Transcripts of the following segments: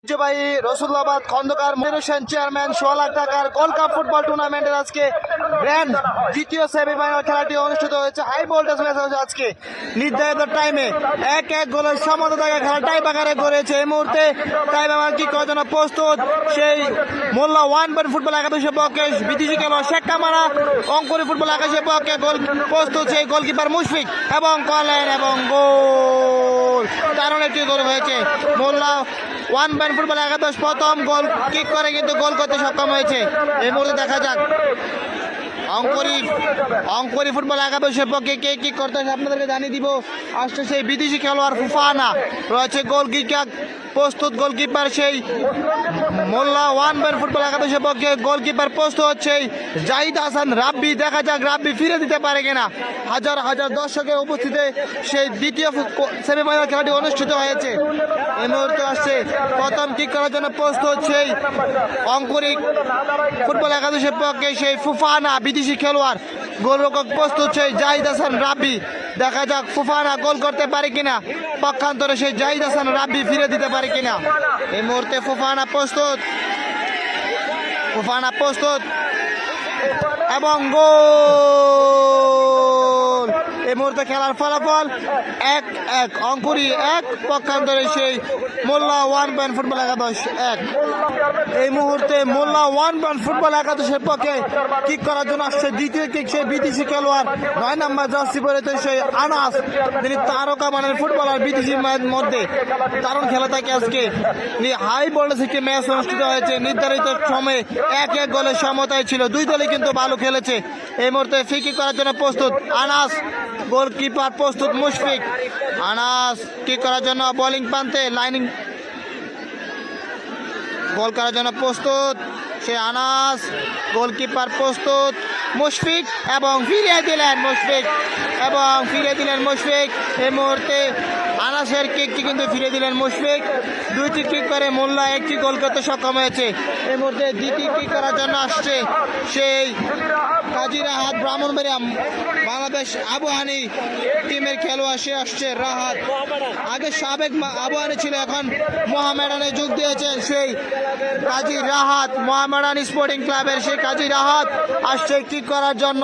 ঐতিহ্যবাহী রসুল্লাবাদ খন্দকার মনিরুল চেয়ারম্যান ১৬ লাখ টাকার gold cup football টুর্নামেন্টের আজকে গ্র্যান্ড দ্বিতীয় সেমিফাইনাল খেলাটি অনুষ্ঠিত হয়েছে। হাই ভোল্টেজ ম্যাচ হয়েছে আজকে নির্ধারিত টাইমে ১-১ গোলের সমতা জায়গায় খেলা টাই বাগারে করেছে। এই মুহূর্তে টাই বাগার কি করার জন্য প্রস্তুত সেই মোল্লা ওয়ান পয়েন্ট ফুটবল একাদশের পক্ষে বিদেশি খেলোয়াড় শেখ কামারা, অঙ্কুরি ফুটবল একাদশের পক্ষে গোল প্রস্তুত সেই গোলকিপার মুশফিক এবং কলেন এবং গোল। দারুণ একটি গোল হয়েছে। মোল্লা ওয়ান পয়েন্ট ফুটবল একাদশ প্রথম গোল কিক করে কিন্তু গোল করতে সক্ষম হয়েছে। এই মুহূর্তে দেখা যাক অঙ্কুরি ফুটবল একাদশের পক্ষে কে কিক করতে আপনাদেরকে জানিয়ে দিব। আসছে সেই বিদেশি খেলোয়াড় ফুফানা, রয়েছে গোল কিক প্রস্তুত গোলকিপার সেই মোল্লা ওয়ান পয়েন্ট ফুটবল একাদশের পক্ষে গোলকিপার প্রস্তুত হচ্ছে জাহিদ হাসান রাব্বি। দেখা যাক রাব্বি ফিরে দিতে পারে কিনা। হাজার হাজার দর্শকের উপস্থিতিতে সেই দ্বিতীয় সেমিফাইনাল খেলাটি অনুষ্ঠিত হয়েছে। এই মুহূর্তে আসছে প্রথম কিক করার জন্য প্রস্তুত হচ্ছে অঙ্কুরি ফুটবল একাদশের পক্ষে সেই ফুফানা বিদেশি খেলোয়াড়। গোলরক্ষক প্রস্তুত সেই জাহিদ হাসান রাব্বি। দেখা যাক ফুফানা গোল করতে পারে কিনা, পক্ষান্তরে সেই জাহিদ হাসান রাব্বি ফিরে দিতে পারে কিনা। এই মুহূর্তে ফুফানা প্রস্তুত এবং গোল। এই মুহূর্তে খেলার ফলাফল ১-১, অঙ্কুরি ১, পক্ষান্তরে সেই মোল্লা ওয়ান পয়েন্ট ফুটবল একাদশ ১। এই মুহূর্তে মোল্লা ওয়ান পয়েন্ট ফুটবল একাদশের পক্ষে কিক করার জন্য আসছে দ্বিতীয় কিক সেই বিদেশি খেলোয়াড় ৯ নম্বর জার্সি পরেছে সেই আনাস, তিনি তারকা মানের ফুটবলার বিদেশির মধ্যে। দারুণ খেলা থাকে আজকে। হাই ভোল্টেজ একটি ম্যাচ অনুষ্ঠিত হয়েছে। নির্ধারিত সময়ে ১-১ গোলের সমতায় ছিল। দুই দলই কিন্তু ভালো খেলেছে। এই মুহূর্তে ফ্রি কিক করার জন্য প্রস্তুত আনাস, গোলকিপার প্রস্তুত মুশফিক। আনাস কিক করার জন্য বোলিং প্রান্তে লাইনিং গোল করার জন্য প্রস্তুত সে আনাস, গোলকিপার প্রস্তুত মুশফিক এবং ফিরিয়ে দিলেন মুশফিক। এই মুহূর্তে আনাসের কিকটি কিন্তু ফিরে দিলেন মুশফিক। দুইটি কিক করে মোল্লা একটি গোল করতে সক্ষম হয়েছে। এই মুহূর্তে দ্বিতীয় কিক করার জন্য আসছে সেই কাজী রাহাত, ব্রাহ্মণবাড়িয়া বাংলাদেশ আবুহানি টিমের খেলোয়াড়। সে আসছে রাহাত, আগে সাবেক আবুহানি ছিল, এখন মোহামেডানে যোগ দিয়েছেন সেই কাজী রাহাত। মোহামেডান স্পোর্টিং ক্লাবের সেই কাজী রাহাত আসছে কিক করার জন্য।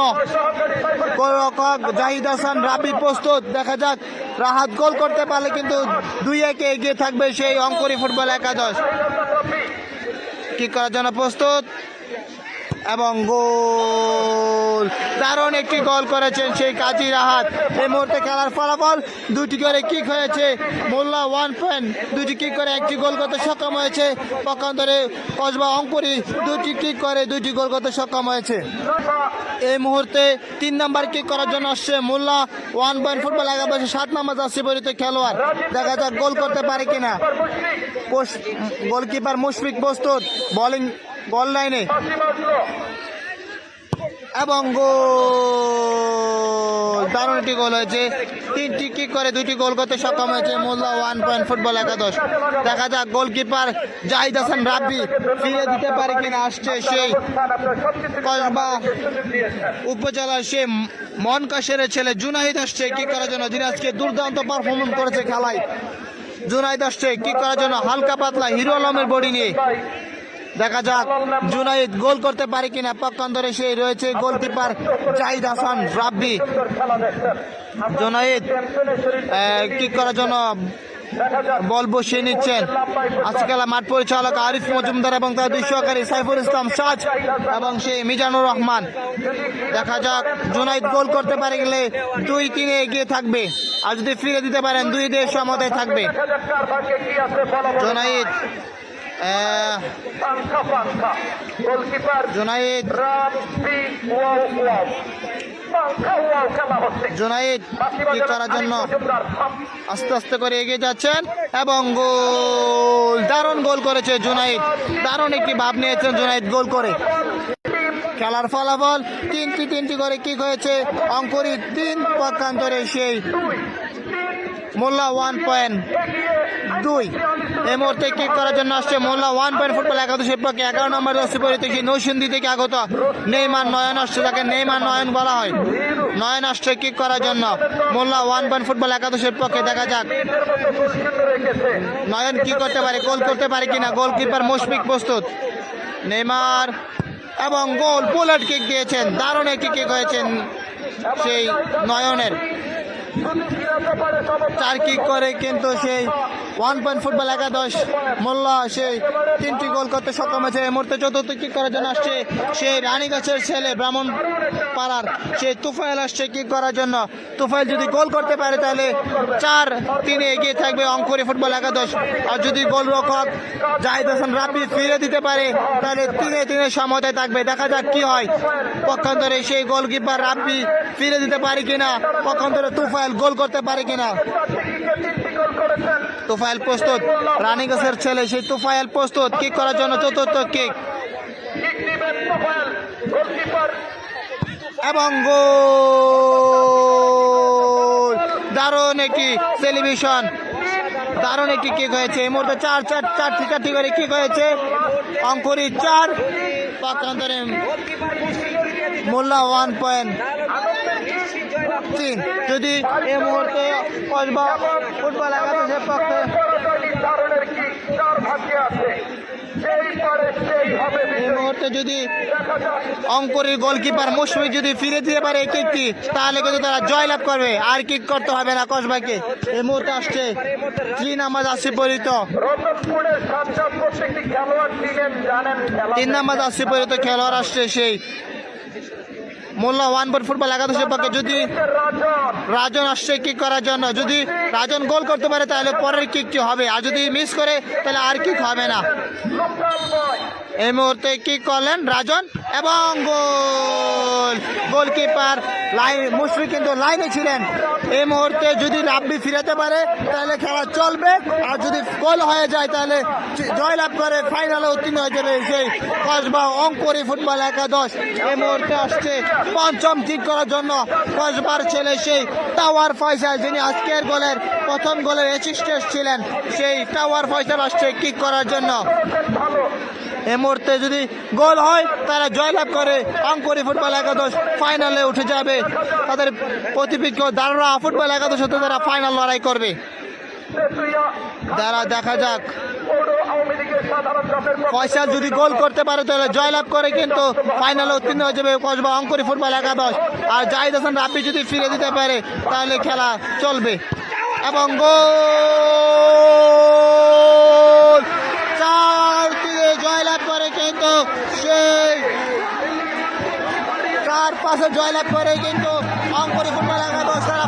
গোলরক্ষক জাহিদ হাসান রাব্বি প্রস্তুত। দেখা যাক রাহাত গোল করতে পারলে কিন্তু ২-১ এগিয়ে থাকবে সেই অঙ্কুরি ফুটবল একাদশ। কিক করার জন্য প্রস্তুত এবং গোল। দারুণ একটি গোল করেছেন সেই কাজী রাহাত। এই মুহূর্তে খেলার ফলাফল ২টি করে কিক হয়েছে। মোল্লা ওয়ান পয়েন্ট ২টি কিক করে একটি গোল করতে সক্ষম হয়েছে। পক্ষান্তরে কসবা অঙ্কুরি ২টি কিক করে ২টি গোল করতে সক্ষম হয়েছে। এই মুহূর্তে ৩ নম্বর কিক করার জন্য আসছে মোল্লা ওয়ান পয়েন্ট ফুটবল একাদশে ৭ নম্বর জার্সি পরিহিত খেলোয়াড়। দেখা যাক গোল করতে পারে কিনা। গোলকিপার মুশফিক প্রস্তুত, বোলিং গোল লাইনে এবং গোল। দারুণ একটি গোল হয়েছে। ৩টি কিক করে ২টি গোল করতে সক্ষম হয়েছে মোল্লা ওয়ান পয়েন্ট ফুটবল একাদশ। দেখা যাক গোলকিপার জাহিদ হাসান রাব্বি ফিরে দিতে পারে কিনা। আসছে সেই কসবা উপজেলার সে মনকাশের ছেলে জুনাহিদ আসছে কিক করার জন্য, যিনি আজকে দুর্দান্ত পারফরমেন্স করেছে খেলায়। জুনাহিদ আসছে কিক করার জন্য হালকা পাতলা হিরো আলমের বডি নিয়ে। দেখা যাক জুনাইদ গোল করতে পারে কিনা। পক্ষান্তরে সেই রয়েছে গোলকিপার জাহিদ হাসান রাব্বি। জুনাইদ কিক করার জন্য বল বসিয়ে নিচ্ছেন আজকাল মাঠ পরিচালক আরিফ মজুমদার এবং তার দুই সহকারী সাইফুল ইসলাম সাজ এবং সেই মিজানুর রহমান। দেখা যাক জুনাইদ গোল করতে পারে গেলে ২-৩ এগিয়ে থাকবে, আর যদি ফিরে দিতে পারেন ২-২ সমতায় থাকবে। জুনাইদ কি করার জন্য আস্তে আস্তে করে এগিয়ে যাচ্ছেন এবং গোল। দারুণ গোল করেছে জুনাইদ, দারুণ একটি ভাব নিয়েছেন জুনাইদ গোল করে। খেলার ফলাফল ৩টি করে কিক হয়েছে। অঙ্কুরি ৩, পক্ষান্তরে সেই মোল্লা 1.2। এই মুহূর্তে কিক করার জন্য আসছে মোল্লা 1 ফুটবল একাদশের পক্ষে 11 নম্বর জার্সি পরিহিত নৌসিন্দি থেকে আগত নেইমার নয়ন আসছে, যাকে নেইমার নয়ন বলা হয়। নয়ন আসছে কিক করার জন্য। মোল্লা 1 পয়েন্ট ফুটবল একাদশের পক্ষে, দেখা যাক নয়ন কি করতে পারে, গোল করতে পারে কিনা। গোলকিপার মুশফিক প্রস্তুত। নেইমার এবং গোল, বুলেট কিক দিয়েছেন, দারুণ একটি কিক হয়েছেন সেই নয়নের। 4 কিক করে কিন্তু সেই 1 পয়েন্ট ফুটবল একাদশ মোল্লা সেই 3টি গোল করতে সক্ষম হয়েছে। এই মুহূর্তে চতুর্থ কিক করার জন্য আসছে সেই রানীগাছের ছেলে ব্রাহ্মণ পাড়ার সেই তুফাইল আসছে কিক করার জন্য। তুফাইল যদি গোল করতে পারে তাহলে 4-3 এগিয়ে থাকবে অঙ্কুরি ফুটবল একাদশ। আর যদি গোলরক্ষক জাহিদ হাসান রাব্বি ফিরে দিতে পারে তাহলে 3-3 সমতায় থাকবে। দেখা যাক কি হয়। পক্ষান্তরে সেই গোলকিপার রাব্বি ফিরে দিতে পারে কিনা, পক্ষান্তরে তুফাইল গোল করতে পারে কিনা। তুফাইল প্রস্তুত, রানীগাছের ছেলে সেই তুফাইল প্রস্তুত কিক করার জন্য। চতুর্থ কিক এবং গোল, দারুণ একটি সেলিব্রেশন, দারুণ একটি কিক হয়েছে। এই মুহূর্তে 4-4 করে কিক হয়েছে। অঙ্কুরি 4, পক্ষান্তরে মোল্লা 1 পয়েন্ট 3। যদি এই মুহূর্তে কসবা ফুটবল একাদশের পক্ষে এই মুহূর্তে যদি অঙ্কুরির গোলকিপার মুশফিক যদি ফিরে দিতে পারে এই কিকটি, তাহলে কিন্তু তারা জয়লাভ করবে, আর কিক করতে হবে না কসবাকে। এই মুহূর্তে আসছে 3 নাম্বার আসছে পরিত, 3 নাম্বার আসছে পরিত খেলোয়াড় আসছে সেই মোল্লা 1 পয়েন্ট ফুটবল একাদশের পক্ষে। যদি রাজন আসছে কিক করার জন্য, যদি রাজন গোল করতে পারে তাহলে পরের কিকটি হবে, আর যদি মিস করে তাহলে আর কিক হবে না। এই মুহূর্তে কিক করলেন রাজন এবং গোল। গোলকিপার মুশফিক কিন্তু লাইনে ছিলেন। এই মুহূর্তে যদি রাব্বি ফিরাতে পারে তাহলে খেলা চলবে, আর যদি গোল হয়ে যায় তাহলে জয়লাভ করে ফাইনালে উত্তীর্ণ হয়ে যাবে সেই কসবা অঙ্কুরি ফুটবল একাদশ। এই মুহূর্তে আসছে 5ম কিক করার জন্য কসবার ছেলে সেই টাওয়ার ফয়সাল, যিনি আজকের গোলের প্রথম গোলের অ্যাসিস্ট্যান্ট ছিলেন। সেই টাওয়ার ফয়সাল আসছে কিক করার জন্য। এই মুহূর্তে যদি গোল হয় তারা জয়লাভ করে অঙ্কুরি ফুটবল একাদশ ফাইনালে উঠে যাবে। তাদের প্রতিপক্ষ দারুরা ফুটবল একাদশ হতে তারা ফাইনাল লড়াই করবে। তারা দেখা যাক, ফয়সাল যদি গোল করতে পারে তাহলে জয়লাভ করে কিন্তু ফাইনালে উত্তীর্ণ হয়ে যাবে কসবা অঙ্কুরি ফুটবল একাদশ। আর জাহিদ হাসান রাব্বি যদি ফিরে দিতে পারে তাহলে খেলা চলবে। এবং গোল, 4-3 জয়লাভ করে কিন্তু সেই 4-5 জয়লাভ করে কিন্তু অঙ্কুরি ফুটবল একাদশ তারা